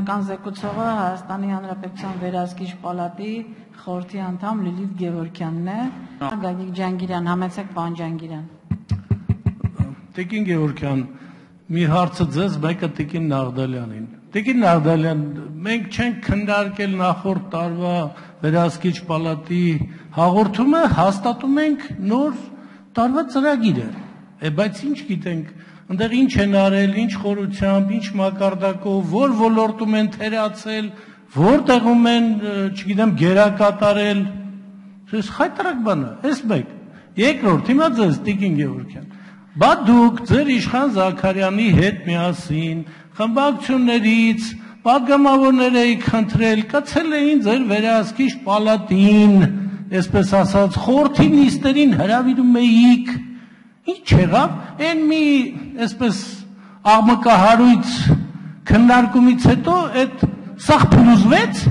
Կան զեկուցողը Հայաստանի Հանրապետության Վերահսկիչ պալատի խորհրդի անդամ Լիլիթ Գևորգյանն է։ Գագիկ Ջանգիրյան, համեցեք պարոն Ջանգիրյան։ Տիկին Գևորգյան, մի հարցը ձեզ, մեկը Տիկին Նաղդալյանին։ Տիկին Նաղդալյան, մենք չենք քննարկել նախորդ տարվա Վերահսկիչ պալատի հաղորդումը, հաստատում ենք նոր տարվա ծրագիրը։ Բայց ինչ գիտենք, այնտեղ ինչ են արել, ինչ խորությամբ, ինչ մակարդակով, որ ոլորտում են թերացել, որտեղում են, չգիտեմ, գերակատարել։ Այս խայտարակ բան է, այս մեկ։ Երկրորդ, հիմա ձեզ Տիկին Գևորգյան։ Բա դուք ձեր Իշխան Զաքարյանի հետ միասին խմբակցություններից պատգամավորներ էիք խնդրել, կցել էին ձեր Վերահսկիչ պալատին, այսպես ասած, խորհրդի նիստերին հրավիրում էիք։ Ինչ եղավ, այն մի, այսպես, աղմկահարույց քննարկումից հետո այդ սաղ փլուզվեց։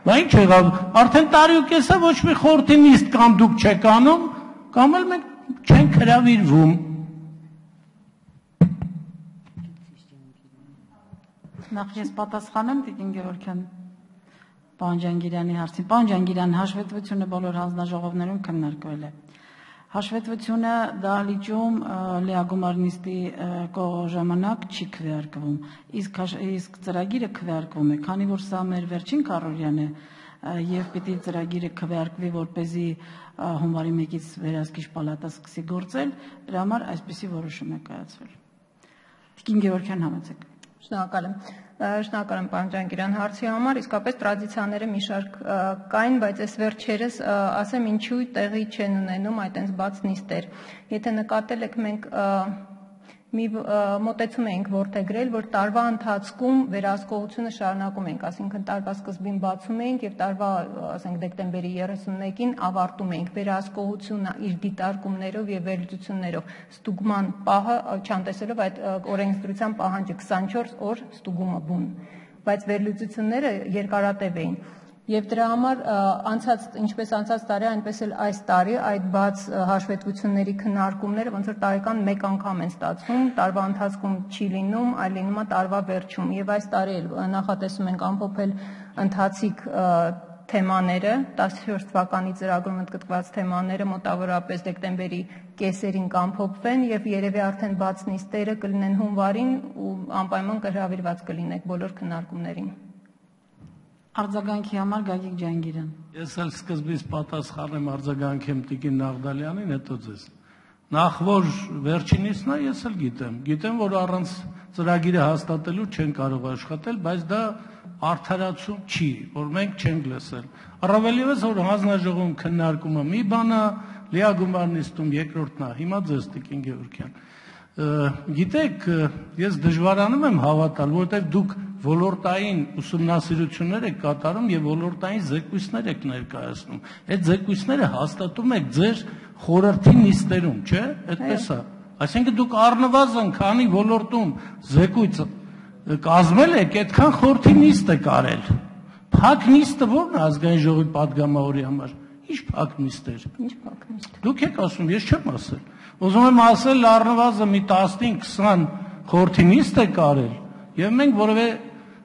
Բա ինչ եղավ, արդեն տարի ու կես է ոչ մի խորհրդի նիստ կամ դուք չեք անում, կամ էլ մենք չենք հրավիրվում։ Նախ ես պատասխանեմ Տիկին Գևորգյան պարոն Ջանգիրյանի հարցին։ Պարոն Ջանգիրյան, հաշվետվությունը բոլոր հանձնաժողովներում քննարկվել է։ Հաշվետվությունը դահլիճում լիագումար նիստի ժամանակ չի քվեարկվում, իսկ ծրագիրը քվեարկվում է, քանի որ սա մեր վերջին քառօրյան է եւ պիտի ծրագիրը քվեարկվի, որպեսզի հունվարի 1-ից Վերահսկիչ պալատը սկսի գործել, դրա համար այսպիսի որոշում է կայացվել։ Տիկին Գևորգյան, համեցեք։ Շնորհակալ եմ պարոն Ջանգիրյան հարցի համար, իսկապես տրադիցիաները մի շարք կային, բայց այս վերջերս ասեմ ինչու տեղի չեն ունենում այտենց բաց նիստեր։ Եթե նկատել եք, մենք մի մոտեցում էինք որդեգրել, որ տարվա ընթացքում վերահսկողությունը շարունակում ենք, ասինքն տարվա սկզբին բացում էինք եւ տարվա, ասենք դեկտեմբերի 31-ին ավարտում էինք վերահսկողությունը իր դիտարկումներով եւ վերլուծություններով, ստուգման պահը չանտեսելով այդ օրենսդրության պահանջը 24 օր ստուգումը բուն, բայց վերլուծությունները երկարատև էին։ Եվ դրա համար ինչպես անցած տարի, այնպես էլ այս տարի այդ բաց հաշվետվությունների քննարկումները ոնց որ տարեկան մեկ անգամ են ստացվում, տարվա ընթացքում չի լինում, այլ լինում է տարվա վերջում։ Եվ այս տարի էլ նախատեսում ենք ամփոփել ընթացիկ թեմաները, 14 թվականի ծրագրում ընդգրկված թեմաները մոտավորապես դեկտեմբերի կեսերին կամփոփվեն եւ երևի արդեն բաց նիստերը կլինեն հունվարին ու անպայման կհրավիրված կլինեք բոլոր քննարկումներին։ Արձագանքի համար Գագիկ Ջանգիրյան։ Ես էլ սկզբից պատասխանեմ արձագանքեմ Տիկին Նաղդալյանին, հետո ձեզ։ Նախ որ վերջինիսն է, ես էլ գիտեմ, որ առանց ծրագիրը հաստատելու չեն կարող աշխատել, բայց դա արդարացում չի, որ մենք չենք լսել։ Առավել ևս որ հանձնաժողովում քննարկումը մի բան է, լիագումար նիստում երկրորդն է։ Հիմա ձեզ Տիկին Գևորգյան։ Գիտեք, ես դժվարանում եմ հավատալ, որովհետև դուք ոլորտային ուսումնասիրություններ եք կատարում եւ ոլորտային զեկույցներ եք ներկայացնում։ Այդ զեկույցները հաստատում եք ձեր խորհրդի նիստերում, չէ՞։ Այդպես է։ Այսինքն դուք առնվազն քանի ոլորտում զեկույց կազմել եք, այդքան խորհրդի նիստ եք արել։ Փակ նիստը ո՞րն է ազգային ժողովի падգամավորի համար։ Ինչ փակ նիստեր։ Ինչ փակ նիստ։ Դուք եք ասում, ես չեմ ասել։ Ուզում եմ ասել առնվազն մի 15-20 խորհրդի նիստ եք արել եւ մենք որևէ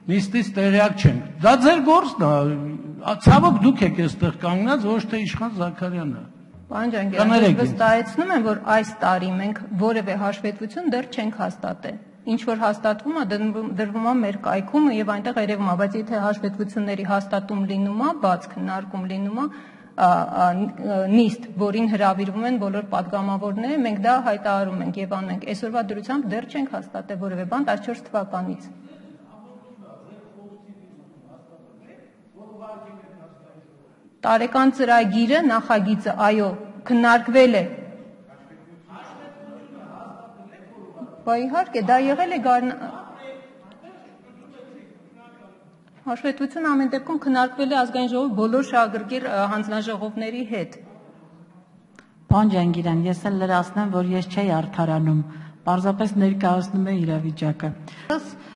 նիստից տեղյակ չենք։ Դա ձեր գործն է։ Ցավոք դուք եք այստեղ կանգնած, ոչ թե Իշխան Զաքարյանը։ Պարոն Ջանգիրյան, ես վստահեցնում եմ, որ այս տարի մենք որևէ հաշվետվություն դեռ չենք հաստատել։ Ինչ որ հաստատվում է, դրվում է մեր կայքում եւ այնտեղ երևում է, բայց եթե հաշվետվությունների հաստատում լինում է, բաց քննարկում լինում է, նիստ, որին հրավիրվում են բոլոր падգամավորները, մենք դա հայտարարում ենք եւ անում ենք։ Այսօրվա դրությամբ դեռ չենք հաստատել որևէ բան 14 թվականից։ Տարեկան ծրագիրը, նախագիծը, այո, քննարկվել է։ Բա իհարկե, դա եղել է հաշվետվությունը ամեն դեպքում քննարկվել է ազգային ժողովի բոլոր շահագրգիռ հանձնաժողովների հետ։ Պարոն Ջանգիրյան, ես էլ լրացնեմ, որ ես չէի արդարանում, պարզապես ներկայացնում եմ իրավիճակը։